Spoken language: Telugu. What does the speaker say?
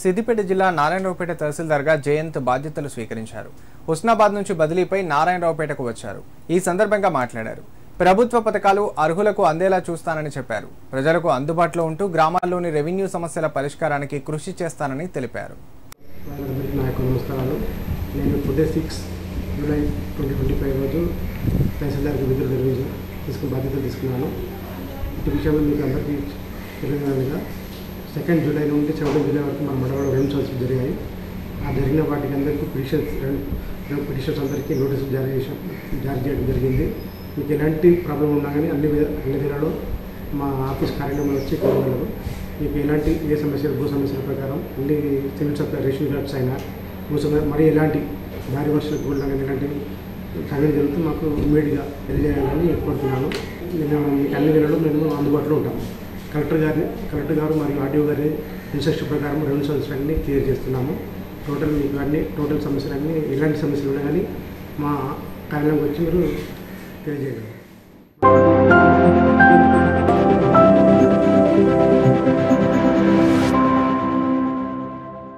సిద్దిపేట జిల్లా నారాయణరావుపేట తహసీల్దార్గా జయంత్ బాధ్యతలు స్వీకరించారు. హుస్నాబాద్ నుంచి బదిలీపై నారాయణరావుపేటకు వచ్చారు. ఈ సందర్భంగా మాట్లాడారు. ప్రభుత్వ పథకాలు అర్హులకు అందేలా చూస్తానని చెప్పారు. ప్రజలకు అందుబాటులో ఉంటూ గ్రామాల్లోని రెవెన్యూ సమస్యల పరిష్కారానికి కృషి చేస్తానని తెలిపారు. నేను 6 జూలై 2025 రోజు తహసీల్దార్కి విధులు బాధ్యతలు తీసుకున్నాను. ఇటు విషయంలో మీకు అందరికీ తెలియజేయాలిగా 2 జూలై నుండి 7 జూలై వరకు మన మండలంలో రెవెన్యూస్ జరిగాయి. ఆ జరిగిన వాటికి అందరికీ పిటిషన్స్ అందరికీ నోటీసులు జారీ చేయడం జరిగింది. మీకు ఎలాంటి ప్రాబ్లం ఉన్నా కానీ అన్ని వేళలో మా ఆఫీస్ కార్యాలయంలో వచ్చి కోరగలరు. మీకు ఎలాంటి సమస్యలు భూ సమస్యల ప్రకారం అన్ని సివిల్ సప్లై రేషన్ కార్డ్స్ అయినా మరి ఎలాంటి భారీ వర్షాలు కూడా కానీ ఇలాంటి సమయం జరుగుతూ మాకు ఇమ్మీడియట్గా తెలియజేయాలని కోరుతున్నాను. నేను మీకు అన్ని వేళలో మేము అందుబాటులో ఉంటాము. కలెక్టర్ గారు మరియు ఆర్డీఓ గారి ఇన్స్ట్రక్షన్ ప్రకారం రెవెన్యూ సమస్యలన్నీ క్లియర్ చేస్తున్నాము. మీకు టోటల్ సమస్యలన్నీ ఎలాంటి సమస్యలు ఉన్నా కానీ మా కార్యాలయంకి వచ్చి మీరు తెలియజేయగలరు.